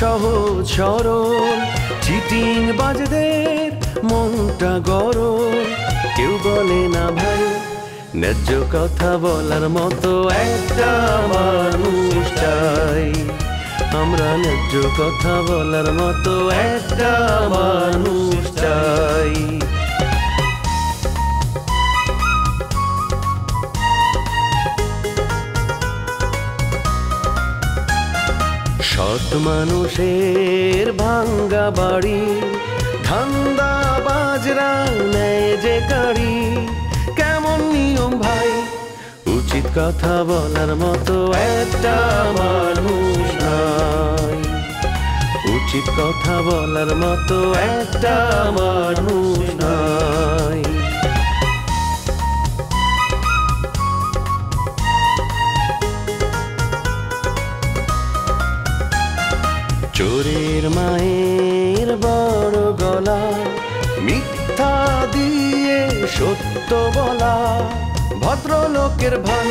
সহজ সরল চিটিং বাজদের মনটা গরম কেউ বলে না ভাই ন্যায্য কথা বলার মতো একটা মানুষ চাই আমরা ন্যায্য কথা বলার মতো একটা মানুষ চাই সৎ মানুষের ভাঙ্গা বাড়ি ধান্দা বাজরা নেয় যে গাড়ি কেমন নিয়ম ভাই উচিত কথা বলার মতো একটা মানুষ নাই উচিত কথা বলার মতো একটা মানুষ নাই চোরের মায়ের বড় গলা মিথ্যা দিয়ে সত্য বলা ভদ্রলোকের ভাই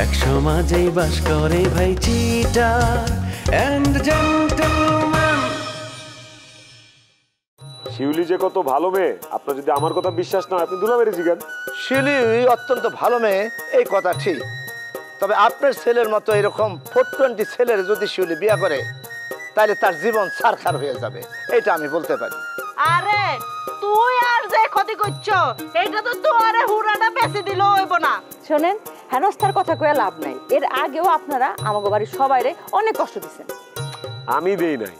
এক সমাজেই বাস করে ভাই চিটার এন্ড জেন্টলম্যান শিউলি যে কত ভালো মেয়ে আপনার যদি আমার কথা বিশ্বাস না হয় আপনি দুলাভাইরে জিজ্ঞান শিউলি অত্যন্ত ভালো মেয়ে এই কথা ঠিক তবে আপনার ছেলের মতো এরকম 420 ছেলের যদি শিউলি বিয়ে করে তাহলে তার জীবন ছারখার হয়ে যাবে এটা আমি বলতে পারি আরে তুই আর যে ক্ষতি করছো এটা তো তোরে হুরাটা বেশি দিল হইব না শোনেন হেনস্থার কথা কয়ে লাভ নাই এর আগেও আপনারা আমাগো বাড়ির সবাইরে অনেক কষ্ট দিচ্ছেন আমি দেই নাই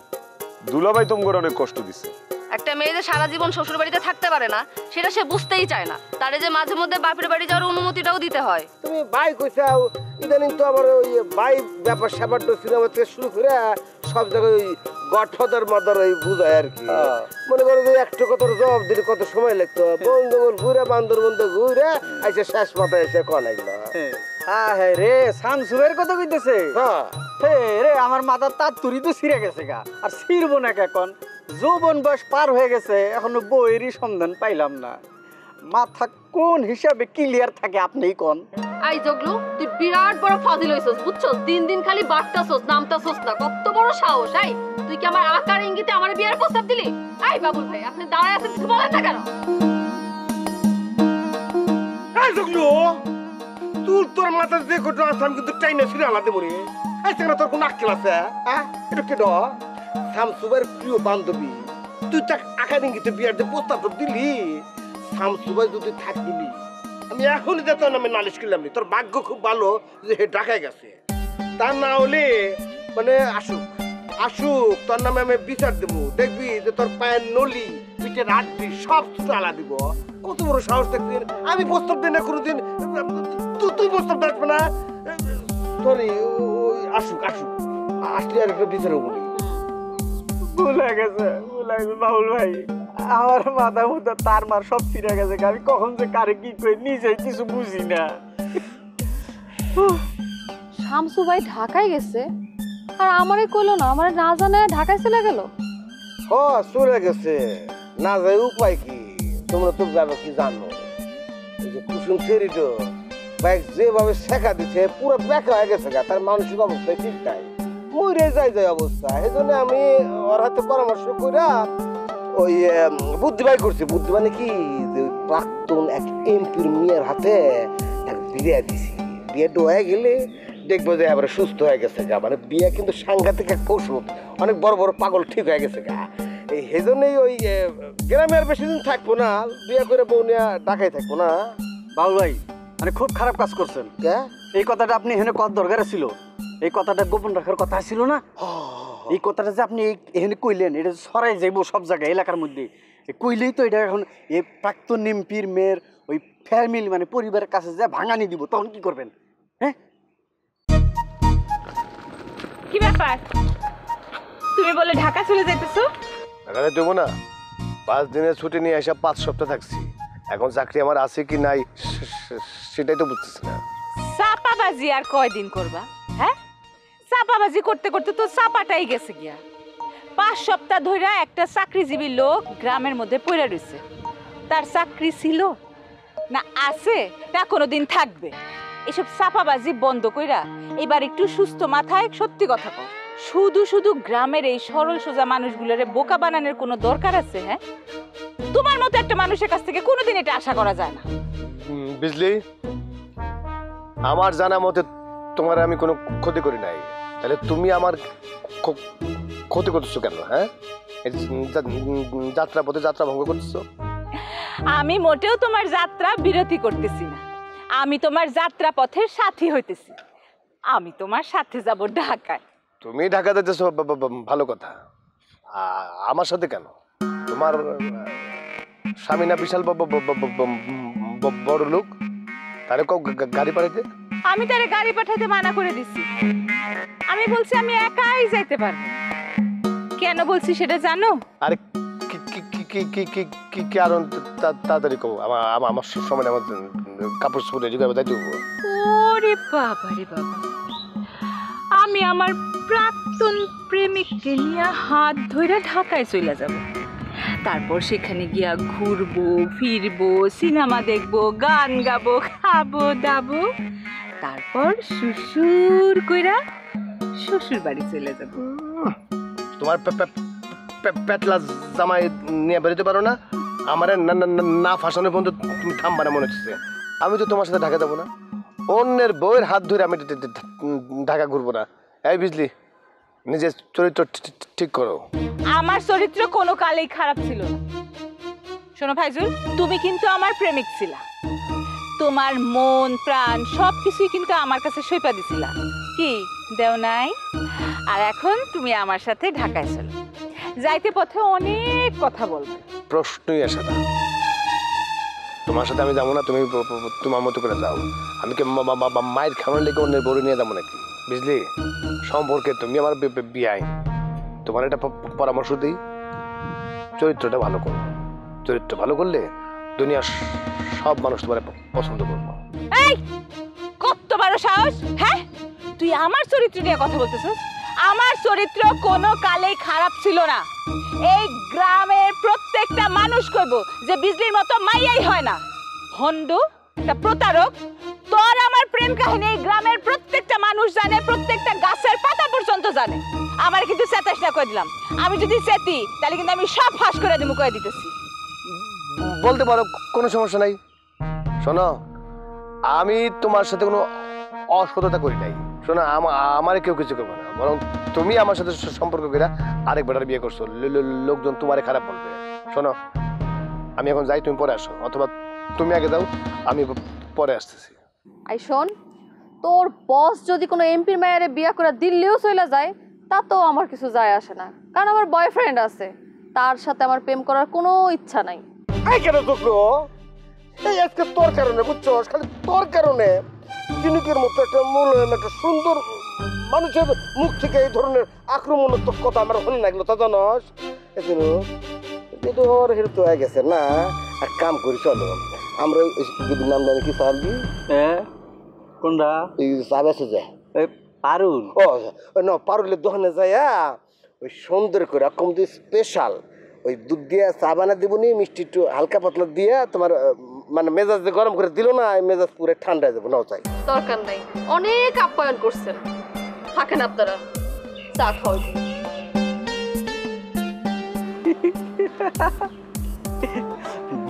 দুলাভাই তোমাকে অনেক কষ্ট দিছে একটা মেয়ে যে সারা জীবন শ্বশুর বাড়িতে থাকতে পারে না সেটা সে বুঝতেই চায় না তারে যে মাঝে মধ্যে বাপের বাড়ি যাওয়ার অনুমতিটাও দিতে হয় তুমি ভাই কইছাও ইদানিং তো আবার ওই ভাই ব্যাপার স্যাপার সিনেমা থেকে শুরু করে সব জায়গায় ওই গডফাদার মাদার ওই বুঝায় আর কি মনে করো যে একটু কত জবাব দিলে কত সময় লাগতো বন্ধুগণ ঘুরে বান্দর বন্ধু ঘুরে আইসে শেষ মাথায় এসে কন এগুলো হ্যাঁ হ্যাঁ রে শামসুবের কথা কইতেছে হে রে আমার মাথার তার তুরি তো ছিঁড়ে গেছে গা আর ছিঁড়বো না এখন যৌবন বয়স পার হয়ে গেছে এখনো বইয়েরই সন্ধান পাইলাম না মাথা কোন হিসাবে ক্লিয়ার থাকে আপনিই কোন আই জগলু তুই বিরাট বড় ফাজিল হইছস বুঝছস দিন দিন খালি বাড়তাছস নামতাছস না কত বড় সাহস আই তুই কি আমার আকার ইঙ্গিতে আমার বিয়ের প্রস্তাব দিলি আই বাবুল ভাই আপনি দাঁড়ায় আছেন কিছু বলেন না কেন এই জগলু তোর মাথায় যে ঘটনা আছে আমি কিন্তু টাইনে ফিরে আলাদা মরে আইসে না তোর কোন আক্কেল আছে হ্যাঁ এটা কে শামসুবের প্রিয় বান্ধবী তুই তাকে আকার ইঙ্গিতে বিয়ার যে প্রস্তাব দিলি শামসুবাই যদি থাকিলি আমি এখনই যে তোর নামে নালিশ করলাম তোর ভাগ্য খুব ভালো যে হে ঢাকায় গেছে তা না হলে মানে আসুক তোর নামে আমি বিচার দেবো দেখবি যে তোর পায়ের নলি পিঠের আড্ডি সব চালা দিব কত বড় সাহস দেখবি আমি প্রস্তাব দিই না কোনোদিন তুই প্রস্তাব দেখবে না সরি আসুক আসলে আর একটা বিচার হবো ভুলে গেছে বাবুল ভাই আমার মাথা মুথা তার মার সব ছিঁড়ে গেছে আমি কখন যে কারে কি কই নিজেই কিছু বুঝি না শামসু ভাই ঢাকায় গেছে আর আমারে কইলো না আমার না জানে ঢাকায় চলে গেল চলে গেছে না যাই উপায় কি তোমরা তো যাবে কি জানো এই যে কুসুম ছেড়িটো বাইক যেভাবে শেখা দিচ্ছে পুরো বেকা হয়ে গেছে তার মানসিক অবস্থা ঠিক নাই মরে যায় অবস্থা এই জন্য আমি ওর হাতে পরামর্শ করে ওই বুদ্ধি বাই করছি বুদ্ধি মানে কি যে প্রাক্তন এক এমপির মেয়ের হাতে এক বিয়ে দিছি বিয়েটা হয়ে গেলে দেখবো যে এবারে সুস্থ হয়ে গেছে গা মানে বিয়ে কিন্তু সাংঘাতিক এক ঔষধ অনেক বড় বড় পাগল ঠিক হয়ে গেছে গা এই জন্যই ওই গ্রামে আর বেশি দিন থাকবো না বিয়ে করে বউ নিয়ে ঢাকায় থাকবো না বাবুল ভাই মানে খুব খারাপ কাজ করছেন এই কথাটা আপনি এখানে কত দরকার ছিল এই কথাটা গোপন রাখার কথা ছিল না এই কথাটা যে আপনি এখানে কইলেন এটা ছড়াই যাইব সব জায়গায় এলাকার মধ্যে কইলেই তো এটা এখন এই প্রাক্তন এমপির মেয়ের ওই ফ্যামিলি মানে পরিবারের কাছে যা ভাঙানি দিব তখন কি করবেন হ্যাঁ কি ব্যাপার তুমি বলে ঢাকা চলে যাইতেছো ঢাকাতে দেবো না 5 দিনের ছুটি নিয়ে এসে 5 সপ্তাহ থাকছি এখন চাকরি আমার আছে কি নাই সেটাই তো বুঝতেছি না চাপাবাজি আর কয়দিন করবা হ্যাঁ চাপাবাজি করতে করতে তো চাপাটাই গেছে গিয়া 5 সপ্তাহ ধরে একটা চাকরিজীবী লোক গ্রামের মধ্যে পড়ে রইছে তার চাকরি ছিল না আছে না কোনোদিন থাকবে এসব চাপাবাজি বন্ধ কইরা এবার একটু সুস্থ মাথায় সত্যি কথা কও শুধু শুধু গ্রামের এই সরল সোজা মানুষগুলোরে বোকা বানানোর কোনো দরকার আছে? হ্যাঁ, তোমার মতো একটা মানুষের কাছ থেকে কোনোদিন এটা আশা করা যায় না। বিজলি, আমার জানা মতে তোমার আমি কোনো ক্ষতি করি নাই, তাহলে তুমি আমার ক্ষতি করতেছো কেন? হ্যাঁ, যাত্রা পথে যাত্রা ভঙ্গ করতেছো। আমি মোটেও তোমার যাত্রা বিরতি করতেছি না, আমি তোমার যাত্রা পথের সাথী হইতেছি। আমি তোমার সাথে যাব ঢাকায়। তুমি ঢাকা যেতেছো ভালো কথা, আমার সাথে কেন? তোমার স্বামী না বিশাল বড় লোক, তারে গাড়ি পাঠাইতে? আমি তারে গাড়ি পাঠাইতে মানা করে দিছি। আমি বলছি আমি একাই যাইতে পারবো। কেন বলছি সেটা জানো? আরে কি কারণ তাড়াতাড়ি কও, আমার সময় আমার কাপড় চোপড় রেডি করে তাই। ওরে বাবা রে বাবা, আমি আমার প্রাক্তন প্রেমিককে নিয়ে হাত ধরে ঢাকায় চলে যাব। তারপর সেখানে গিয়া ঘুরবো ফিরবো, সিনেমা দেখবো, গান গাবো, খাবো দাবো, তারপর শ্বশুর কইরা শ্বশুর বাড়ি চলে যাব। তোমার পেটলা জামাই নিয়ে বেরোতে পারো না? আমার না ফাঁসানোর পর্যন্ত তুমি থামবা না মনে হচ্ছে। আমি তো তোমার সাথে ঢাকা যাবো না, অন্যের বউয়ের হাত ধরে আমি ঢাকা ঘুরবো না। এই বুঝলি, নিজের চরিত্র ঠিক করো। আমার চরিত্র কোনো কালেই খারাপ ছিল না। শোনো ফাইজুল, তুমি কিন্তু আমার প্রেমিক ছিলা, তোমার মন প্রাণ সবকিছুই কিন্তু আমার কাছে সইপা দিছিলা, কি দেও নাই? আর এখন তুমি আমার সাথে ঢাকায় চলো, যাইতে পথে অনেক কথা বলবে। প্রশ্নই আসে না, তোমার সাথে আমি যাবো না, তুমি তোমার মতো করে যাও। আমি কি মায়ের খাওয়ার লেগে অন্যের বড় নিয়ে যাবো নাকি? বুঝলি, সম্পর্কে তুমি আমার বিয়াই, তোমার একটা পরামর্শ দিই, চরিত্রটা ভালো করো। চরিত্র ভালো করলে দুনিয়ার সব মানুষ তোমার পছন্দ করবো। এই কত বড় সাহস! হ্যাঁ, তুই আমার চরিত্র নিয়ে কথা বলতেছিস? আমার চরিত্র কোনো কালেই খারাপ ছিল না। এই গ্রামের প্রত্যেকটা মানুষ কইব যে বিজলির মতো মাইয়াই হয় না। ভণ্ড, একটা প্রতারক। তোর আমার প্রেম কাহিনী এই গ্রামের প্রত্যেকটা মানুষ জানে, প্রত্যেকটা গাছের পাতা পর্যন্ত জানে। আমার কিন্তু চেতাস না কই দিলাম, আমি যদি চেতি তাহলে কিন্তু আমি সব ফাঁস করে দেবো, কয়ে দিতেছি। বলতে পারো, কোনো সমস্যা নাই। শোনো, আমি তোমার সাথে কোনো অসততা করি নাই। শোনো, আমার কেউ কিছু করবে না, বরং তুমি আমার সাথে সম্পর্ক করে আরেক বেটার বিয়ে করছো, লোকজন তোমারে খারাপ বলবে। শোনো, আমি এখন যাই, তুমি পরে আসো, অথবা তুমি আগে যাও, আমি পরে আসতেছি। আই শোন, তোর বস যদি কোনো এমপির মায়ের বিয়া করে দিল্লিও চলে যায়, তা তো আমার কিছু যায় আসে না, কারণ আমার বয়ফ্রেন্ড আছে, তার সাথে আমার প্রেম করার কোনো ইচ্ছা নাই। I can চুকলো? এই আজকে তোর কারণে, বুঝছো, খালি তোর কারণে জিনুকের মতো একটা মূল্যায়ন, একটা সুন্দর মানুষের মুখ থেকে এই ধরনের আক্রমণাত্মক কথা আমার হল না, এগুলো তা জানস। কিন্তু ওর হেরত হয়ে গেছে না, এক কাম করি, চলো আমরা যদি নাম জানি কি সারবি? কোনটা? এই চাবেছে যায় পারুল। ও না, পারুলের দোকানে যায় ওই সুন্দর করে কম দিয়ে স্পেশাল ওই দুধ দিয়ে চা বানা দিব নি, মিষ্টি একটু হালকা পাতলা দিয়ে, তোমার মানে মেজাজ যে গরম করে দিল না, মেজাজ পুরো ঠান্ডা হয়ে যাবো। নাও চাই। দরকার নাই, অনেক আপ্যায়ন করছেন, থাকেন আপনারা, চা খাওয়াই।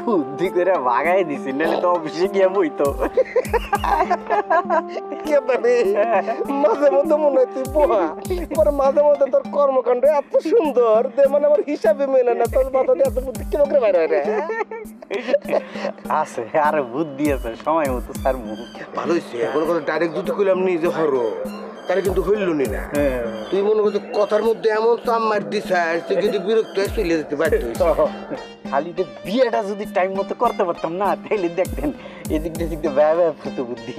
বুদ্ধি করে ভাগাই দিছি, নাহলে তো অফিসে গিয়ে বইতো। মাঝে মধ্যে মনে হয় তুই পোহা, পরে মাঝে মধ্যে তোর কর্মকাণ্ড এত সুন্দর যে মানে আমার হিসাবে মেলে না, তোর মাথা দিয়ে এত বুদ্ধি কেন করে বাইরে হয়? আছে আর বুদ্ধি আছে, সময় মতো স্যার মুখ ভালো হয়েছে। কোনো কথা ডাইরেক্ট যদি কইলাম নিজে হরো, তাহলে কিন্তু হইল নি না। তুই মনে করছো কথার মধ্যে এমন চাম মার দিছাস, তুই কিন্তু বিরক্ত হয়ে চলে যেতে পারতো। খালি যে বিয়েটা যদি টাইম মতো করতে পারতাম না, তাইলে দেখতেন এদিক দিয়ে ব্যয় ফুটো বুদ্ধি।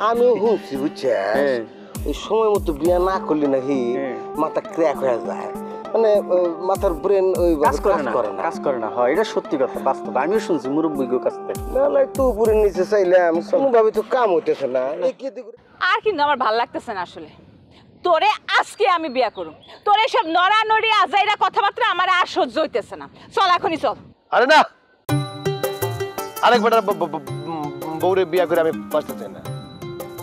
আমিও হুঁছি, বুঝছিস, ওই সময় মতো বিয়ে না করলি নাকি মাথা ক্র্যাক হয়ে যায়, মানে মাথার ব্রেন ওই কাজ করে না। হয়, এটা সত্যি কথা, বাস্তব। আমিও শুনছি মুরব্বীর কাছ থেকে। না একটু উপরে নিচে চাইলাম, কোনোভাবে তো কাম হইতেছে না। আর কিন্তু আমার ভাল লাগতেছে না আসলে। তোরে আজকে আমি বিয়া করুম, তোরে সব নড়ানড়ি আজাইরা কথাবার্তা আমার আর সহ্য হইতেছে না। চল এখনই চল। আরে না, আরেক বেটার বউরে বিয়া করে আমি বাঁচতে চাই না।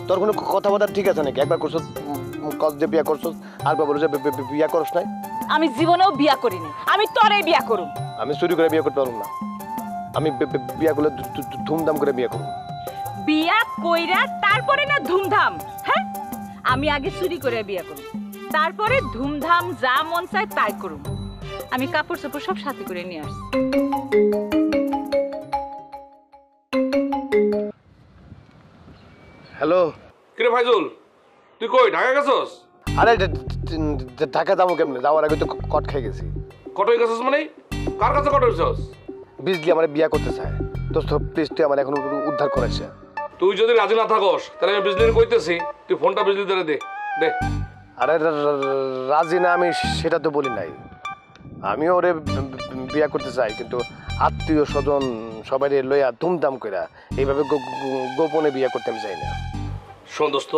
তোর কোনো কথাবার্তা ঠিক আছে নাকি? একবার করছো কত দিয়ে বিয়া করছস আর বলো যে বিয়া করছ নাই? আমি জীবনেও বিয়া করিনি, আমি তোরে বিয়া করুম। আমি চুরি করে বিয়ে করতে পারবো না, আমি বিয়া করলে ধুমধাম করে বিয়ে করবো। বিয়া কইরা তারপরে না ধুমধাম? হ্যাঁ, আমি আগে চুরি করে বিয়া করুম, তারপরে ধুমধাম যা মন চায় তাই করুম। আমি কাপড় চোপড় সব সাথে করে নিয়ে আসছি। হ্যালো। কিরে ফাইজুল, তুই কই ঢাকা গেছস? আরে ঢাকা যাবো কেমনে? যাওয়ার আগে তো কট খেয়ে গেছি। কট হয়ে গেছস মানে? কার কাছে কট হয়েছস? বিজলি আমার বিয়া করতে চায়, তো প্লিজ তুই আমার এখন উদ্ধার করেছে। তুই যদি রাজি না থাকস তাহলে আমি বিজলির কইতেছি, তুই ফোনটা বিজলি ধরে দে দে। আরে রাজি না আমি সেটা তো বলি নাই, আমি ওরে বিয়া করতে চাই, কিন্তু আত্মীয় স্বজন সবাই লইয়া ধুমধাম কইরা এইভাবে গোপনে বিয়া করতে আমি চাই না। শোন দোস্ত,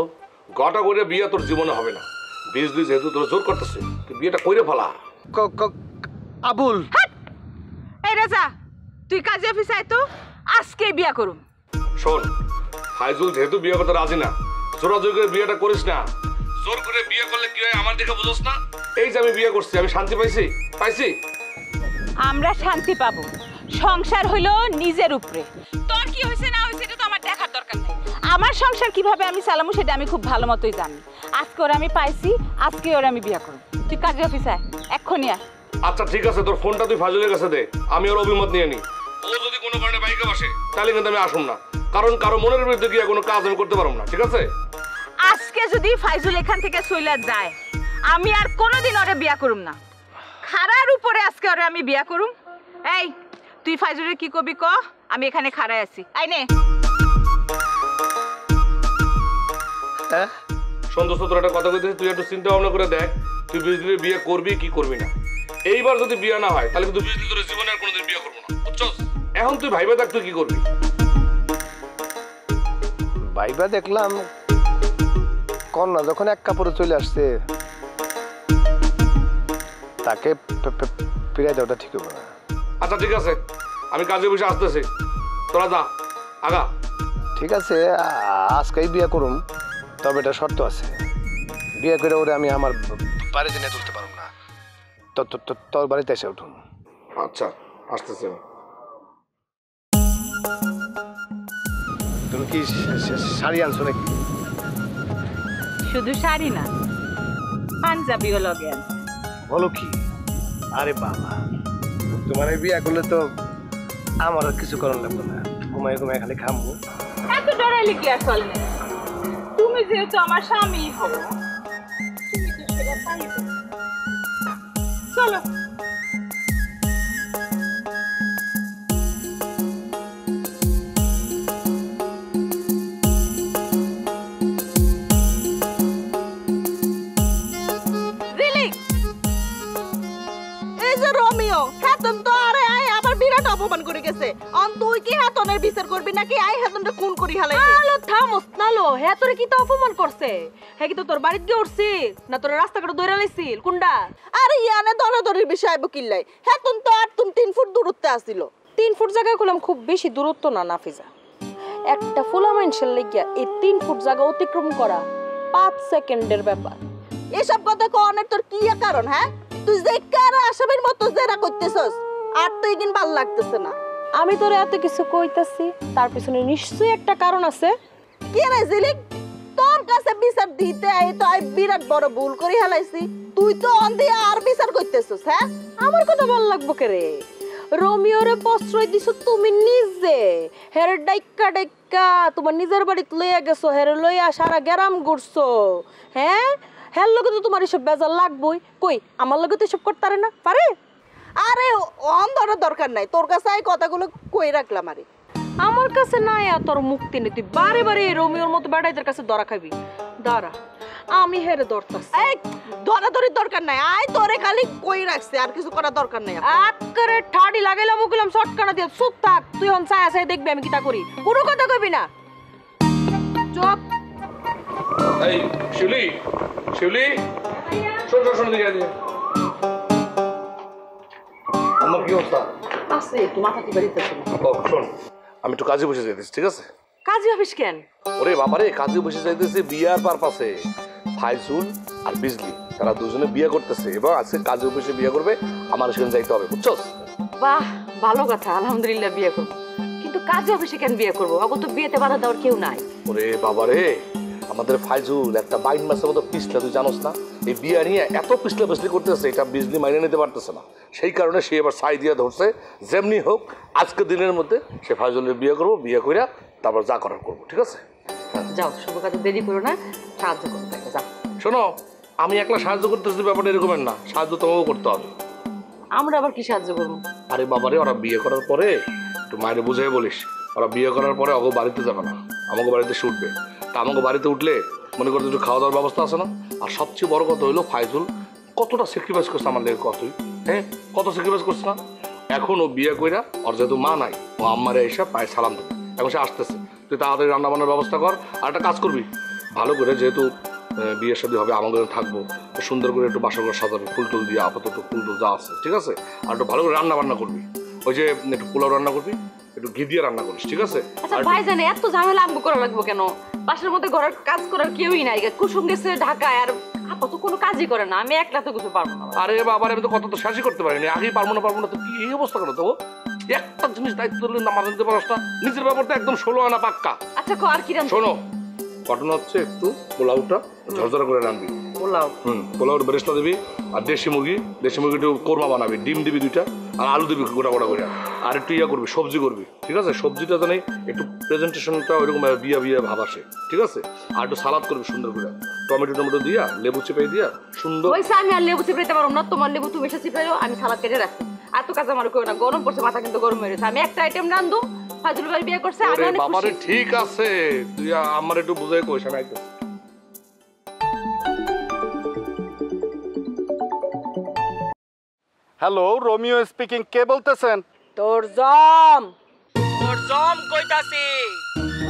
গটা করে বিয়া তোর জীবনে হবে না। বিজলি যেহেতু তোর জোর করতেছে, তুই বিয়েটা কইরে ফেলা। আবুল, এই রাজা, তুই কাজে অফিসে আয় তো, আজকে বিয়া করুম। শোন, ফাইজুল যেহেতু বিয়ে করতে রাজি না, জোরাজোর করে বিয়েটা করিস না। জোর করে বিয়ে করলে কি হয় আমার দেখে বুঝোস না? এই যে আমি বিয়ে করছি, আমি শান্তি পাইছি পাইছি। আমরা শান্তি পাবো, সংসার হইলো নিজের উপরে। তোর কি হয়েছে না হয়েছে এটা তো আমার দেখার দরকার নেই। আমার সংসার কিভাবে আমি চালামু সেটা আমি খুব ভালো মতোই জানি। আজকে ওরা আমি পাইছি, আজকে ওরা আমি বিয়া করব। তুই কাজে অফিসে আয়, এক্ষুনি আয়। আচ্ছা ঠিক আছে, তোর ফোনটা তুই ফাইজুলের কাছে দে, আমি ওর অভিমত নিয়ে নি। ও যদি কোনো কারণে বাইকে বসে তাহলে কিন্তু আমি আসুম না, কারণ কারো মনের বিরুদ্ধে গিয়ে কোনো কাজ আমি করতে পারবো না, ঠিক আছে? আজকে যদি ফাইজুল এখান থেকে চইলা যায়, আমি আর কোনোদিন ওরে বিয়া করুম না। খাড়ার উপরে আজকে ওরে আমি বিয়া করুম। এই তুই ফাইজুলের কি কবি ক, আমি এখানে খাড়ায় আছি। আই নে। হ্যাঁ সন্তোষ, তোর একটা কথা কইতেছি, তুই একটু চিন্তা ভাবনা করে দেখ, তুই বিজলির বিয়ে করবি কি করবি না। এইবার যদি বিয়ে না হয় তাহলে কিন্তু বিজলি তোর জীবনে আর কোনোদিন বিয়ে করবো না, বুঝছস? এখন তুই ভাইবা দেখ তুই কি করবি। ভাইবা দেখলাম কন্যা যখন এক কাপড়ে চলে আসছে, তাকে ফিরাই দেওয়াটা ঠিক হবে না। আচ্ছা ঠিক আছে, আমি কাজে বসে আসতেছি, তোরা যা আগা। ঠিক আছে, আজকেই বিয়ে করুম, তবে এটা শর্ত আছে, বিয়ে করে ওরে আমি আমার বাড়িতে নিয়ে তুলতে পারবো না, তোর বাড়িতে এসে উঠুন। আচ্ছা আসতেছি। তুমি কি শাড়ি আনছো নাকি? শুধু শাড়ি না, পাঞ্জাবিও লগে আনছি। বলো কি? আরে বাবা, তোমার বিয়ে করলে তো আমার আর কিছু করার লাগবে না, ঘুমাই ঘুমাই খালি খামবো। এত ডরাইলে কি আর চলে? তুমি যেহেতু আমার স্বামী হবো, তুমি তো সেটা পাইবে। চলো। অপমান করে গেছে, অন তুই কি হাতনের বিচার করবি নাকি আই হাতনটা খুন করি হালাই? আলো থামস নালো, হে তোরে কি তো অপমান করছে? হে কি তো তোর বাড়িতে গিয়ে উঠছি না তোর রাস্তাঘাটে দৌড়া লাইছিল কোনটা? আরে ইয়ানে দরাদরির বিষয় বকিল্লাই, হাতন তো আর তুমি 3 ফুট দূরত্বে আসিল। 3 ফুট জায়গায় কইলাম খুব বেশি দূরত্ব না নাফিজা। একটা ফুলা মানুষের লাগিয়া এই 3 ফুট জায়গা অতিক্রম করা 5 সেকেন্ডের ব্যাপার। এসব কথা কোনের তোর কি কারণ? হ্যাঁ, তুই যে কার আসামির মতো জেরা করতেছস, আর তুই কিন ভালো লাগতেছে না। আমি তোরে এত কিছু কইতাছি, তার পিছনে নিশ্চয়ই একটা কারণ আছে। কি রে জিলিক, তোর কাছে বিচার দিতে আই তো আই বিরাট বড় ভুল করি হালাইছি। তুই তো অন্ধে আর বিচার করতেছস। হ্যাঁ, আমার কথা ভালো লাগবো কে রে? রোমিওরে প্রশ্রয় দিছো তুমি নিজে, হেরে ডাইক্কা ডাইক্কা তোমার নিজের বাড়িতে লইয়া গেছো, হেরে লইয়া সারা গ্রাম ঘুরছো। হ্যাঁ, হের লগে তো তোমার এসব বেজার লাগবই। কই আমার লগে তো এসব করতে না পারে? আরে অন্ধর দরকার নাই, তোর কাছে এই কথাগুলো কই রাখলাম। আরে আমার কাছে নাই আর তোর মুক্তি নেই, তুই বারে বারে রোমিওর মতো বেড়াইদের কাছে ধরা খাবি। দাঁড়া, আমি হেরে ধরতাছি। এই ধরাধরির দরকার নাই, আই তোরে খালি কই রাখছে, আর কিছু করার দরকার নাই। আতকারে ঠাডি লাগাইলাম মুকুলাম শটকানা দিয়ে চুপ থাক। তুই হন চায় চায় দেখবি আমি কিটা করি, কোনো কথা কইবি না। চুপ। এই শিউলি, শিউলি শোন শোন শোন দিকে আয়। আমার কি অবস্থা? আছে একটু মাথা কি বাড়িতেছে না। শোন, আমি একটু কাজে বসে যাইতেছি, ঠিক আছে? কাজী অফিস কেন? ওরে বাবারে, কাজে বসে যাইতেছি বিয়ার পারপাসে। ফাইজুল আর বিজলি তারা দুজনে বিয়ে করতেছে এবং আজকে কাজে অফিসে বিয়ে করবে, আমার সেখানে যাইতে হবে, বুঝছস? বাহ, ভালো কথা, আলহামদুলিল্লাহ বিয়ে করবো। কিন্তু কাজে অফিসে কেন বিয়ে করবো? অগো তো বিয়েতে বাধা দেওয়ার কেউ নাই। ওরে বাবা রে, আমাদের ফাইজুল একটা 22 মাসের মতো পিছলা, তুই জানোস না? এই বিয়ে নিয়ে এত পিছলি করতেছে, এটা বিজলি মাইনে নিতে পারতেছে না। সেই কারণে সে এবার সাই দিয়ে ধরছে, যেমনি হোক আজকের দিনের মধ্যে সে ফাইজুলের বিয়ে করবো, বিয়ে কইরা তারপর যা করার করবো, ঠিক আছে? যাও, শুভ কাজে দেরি করো না, সাহায্য করো তাকে, যাও। শোনো, আমি একলা সাহায্য করতেছি ব্যাপারটা এরকমের না, সাহায্য তোমাকেও করতে হবে। আমরা আবার কি সাহায্য করবো? আরে বাবারে, ওরা বিয়ে করার পরে একটু মায়ের বুঝাই বলিস, ওরা বিয়ে করার পরে অগো বাড়িতে যাবে না, আমাকে বাড়িতে সে উঠবে। তা আমাকে বাড়িতে উঠলে মনে করতে একটু খাওয়া দাওয়ার ব্যবস্থা আছে না? আর সবচেয়ে বড় কথা হইলো ফাইজুল কতটা স্যাক্রিফাইস করছে আমার লেগে, কতই হ্যাঁ, কত স্যাক্রিফাইস করছে না? এখন ও বিয়ে কইরা, ওর যেহেতু মা নাই, ও আম্মারে এসে পায়ে সালাম দেবে, এখন সে আসতেছে। তুই তাড়াতাড়ি রান্না বান্নার ব্যবস্থা কর, আর একটা কাজ করবি ভালো করে, যেহেতু বিয়ের সাথে হবে, আমাকে থাকবো, সুন্দর করে একটু বাসা ঘর সাজাবি, ফুল টুল দিয়ে, আপাতত ফুল টুল যা আছে, ঠিক আছে? আর একটু ভালো করে রান্না বান্না করবি, ওই যে একটু পোলাও রান্না করবি, একটু ঘি দিয়ে রান্না করিস, ঠিক আছে? আচ্ছা ভাই, জানে এত ঝামেলা আমগো করা লাগবো কেন? বাসার মধ্যে ঘরের কাজ করার কেউই নাই, কুসুম গেছে ঢাকায়, আর আপা তো কোনো কাজই করে না, আমি একলা তো কিছু পারবো না। আরে বাবা, আমি তো কত তো শেষই করতে পারিনি, আগেই পারবো না তো কি এই অবস্থা করো? তো একটা জিনিস দায়িত্ব দিলে না, মাথা দিতে পারস না, নিজের ব্যাপারটা একদম 16 আনা পাক্কা। আচ্ছা আর কি রান্না? শোনো, ঘটনা হচ্ছে একটু পোলাওটা ঝরঝরা করে রাখবি, পোলাও, পোলাওর বেরেস্তা দিবি, আর দেশি মুরগি একটু কোরমা বানাবি, ডিম দিবি 2টা, আর আলু দিবি গোটা করে, আর একটু ইয়া করবি, সবজি করবি, ঠিক আছে? সবজিটা জানি একটু প্রেজেন্টেশনটা ওইরকম বিয়া ভাব আসে, ঠিক আছে? আর একটু সালাদ করবি সুন্দর করে, টমেটো দিয়া, লেবু চিপাই দিয়া সুন্দর। ওইসা আমি আর লেবু চিপাইতে পারবো না, তোমার লেবু তুমি এসে চিপাইও, আমি সালাদ কেটে রাখি। আর তো কাজ আমার কেউ না, গরম পড়ছে, মাথা কিন্তু গরম হয়ে গেছে। আমি একটা আইটেম রান্ধু, ফাজুল ভাই বিয়ে করছে, আমি অনেক বাবারে খুশি। ঠিক আছে, তুই আমার একটু বুঝাই কইস, আমি আইতেছি। হ্যালো, রোমিও স্পিকিং, কে বলতেছেন? তোর জম কইতাছি।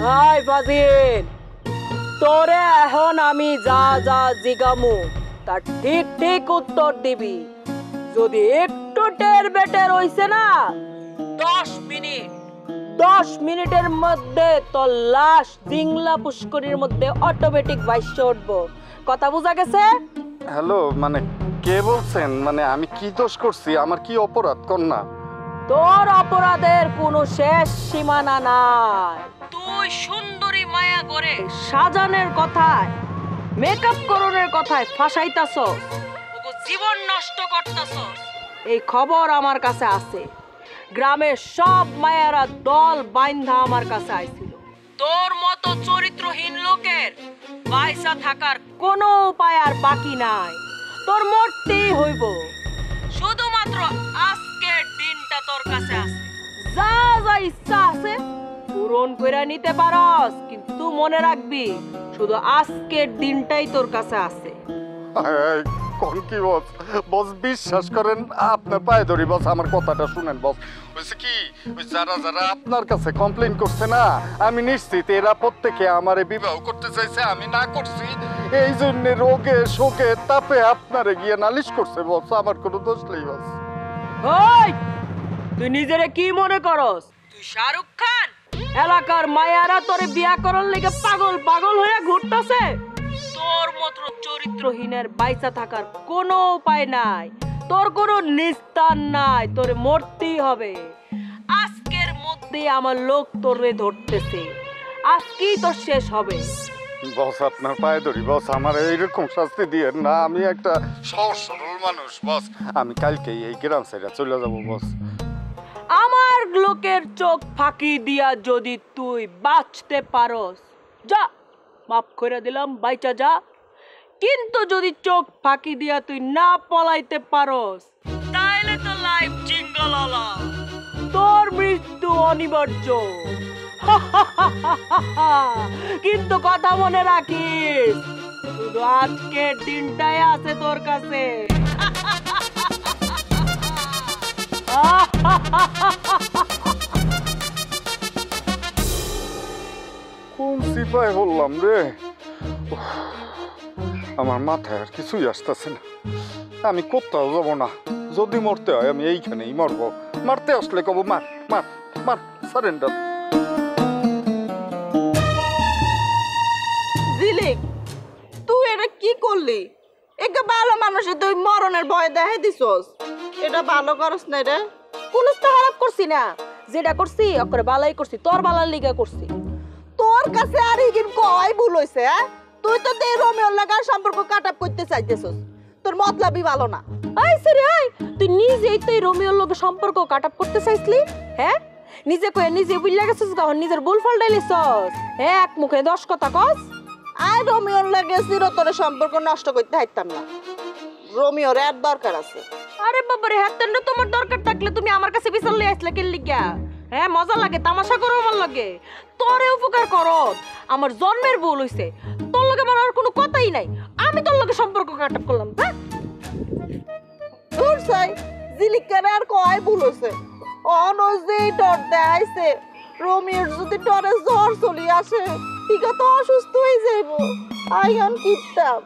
হাই ফাজিল, তোরে এখন আমি যা যা জিগামু তার ঠিক ঠিক উত্তর দিবি। যদি একটু টের বেটের হইছে না, 10 মিনিটের মধ্যে তোর লাশ দিংলা পুষ্করির মধ্যে অটোমেটিক ভাইসে উঠবো। কথা বোঝা গেছে? হ্যালো, মানে কে বলছেন? মানে আমি কি দোষ করছি? আমার কি অপরাধ? কর না। তোর অপরাধের কোনো শেষ সীমানা নাই। তুই সুন্দরী মায়া করে সাজানের কথায়, মেকআপ করনের কথায় ফাঁসাইতাছস, ওগো জীবন নষ্ট করতাছস। এই খবর আমার কাছে আছে। গ্রামের সব মায়েরা দল বাইন্ধা আমার কাছে আইছিল। তোর মতো চরিত্রহীন লোকের পয়সা থাকার কোনো উপায় আর বাকি নাই। তোর মরতেই হইব। শুধুমাত্র আজকের দিনটা তোর কাছে আছে। যা যা ইচ্ছা আছে পূরণ করে নিতে পারস, কিন্তু মনে রাখবি শুধু আজকের দিনটাই তোর কাছে আছে। কোন কি বস? বস বিশ্বাস করেন, আপনার পায়ে ধরি বস, আমার কথাটা শুনেন বস। হয়েছে কি, ওই যারা আপনার কাছে কমপ্লেন করছে না, আমি নিশ্চিত এরা প্রত্যেকে আমারে বিবাহ করতে চাইছে, আমি না করছি। এই জন্য রোগে শোকে তাপে আপনারে গিয়ে নালিশ করছে বস, আমার কোনো দোষ নেই বস। ওই, তুই নিজেরে কি মনে করস? তুই শাহরুখ খান? এলাকার মায়ারা তোরে বিয়া করার লেগে পাগল হয়ে ঘুরতাছে। তোর মতো চরিত্রহীনের বাইচা থাকার কোনো উপায় নাই, তোর কোনো নিস্তার নাই, তোরে মরতেই হবে। আজকের মধ্যে আমার লোক তোরে ধরতেছে, আজকেই তোর শেষ হবে। বস আপনার পায়ে ধরি বস, আমার এইরকম শাস্তি দিয়ে না, আমি একটা সহজ সরল মানুষ বস, আমি কালকেই এই গ্রাম ছেড়ে চলে যাবো বস। আমার লোকের চোখ ফাঁকি দিয়া যদি তুই বাঁচতে পারস, যা, মাফ করে দিলাম, বাইচা যা। কিন্তু যদি চোখ ফাঁকি দিয়া তুই না পলাইতে পারস, তাইলে তো লাইফ জিঙ্গলালা, তোর মৃত্যু অনিবার্য। কিন্তু কথা মনে রাখিস, শুধু আজকের দিনটাই আছে তোর কাছে। কোন সিপাই হলাম রে, আমার মাথায় আর কিছুই আসতেছে না। আমি কোথাও যাব না, যদি মরতে হয় আমি এইখানেই মরবো। মারতে আসলে কব মার মার মার, সারেন্ডার। জিলিক, তুই এটা কি করলি? একে ভালো মানুষে তুই মরণের ভয় দেখাই দিছস। এটা ভালো করস না রে। কোনস তো খারাপ করছি না, যেটা করছি অকরে বালাই করছি, তোর বালার লিগা করছি। তোর কাছে আর ইগিন কয় ভুল হইছে? তুই তো দে রোমিওর লাগার সম্পর্ক কাটাপ করতে চাইতেছস। তোর মতলবই ভালো না। আই সরি আই, তুই নিজেই তো এই রোমিওর লগে সম্পর্ক কাটাপ করতে চাইছলি, হ্যাঁ? নিজে কয়ে নিজে বুঝলা গেছিস, কখন নিজের ভুল ফালটাইলিছস, হ্যাঁ? এক মুখে 10 কথা কস। আর রোমিওর লাগে চিরতরে সম্পর্ক নষ্ট করতে হাইতাম না। রোমিওর এর দরকার আছে। আরে বাবারে, হাতেন্ড তোমার দরকার থাকলে তুমি আমার কাছে বিচার লই আসলে কেন লিগা? হ্যাঁ, মজা লাগে, তামাশা করো আমার লাগে। তোরে উপকার করো, আমার জন্মের ভুল হইছে। তোর লগে আমার আর কোনো কথাই নাই, আমি তোর লগে সম্পর্ক কাটাপ করলাম। হ্যাঁ, দূর সাই, জিলিকার আর কয় ভুল হইছে? অনজি ডর দেখাইছে। রোমিওর যদি ডরে জ্বর চলি আসে, ঠিক তো অসুস্থ হয়ে যাইব। আইন কিতাব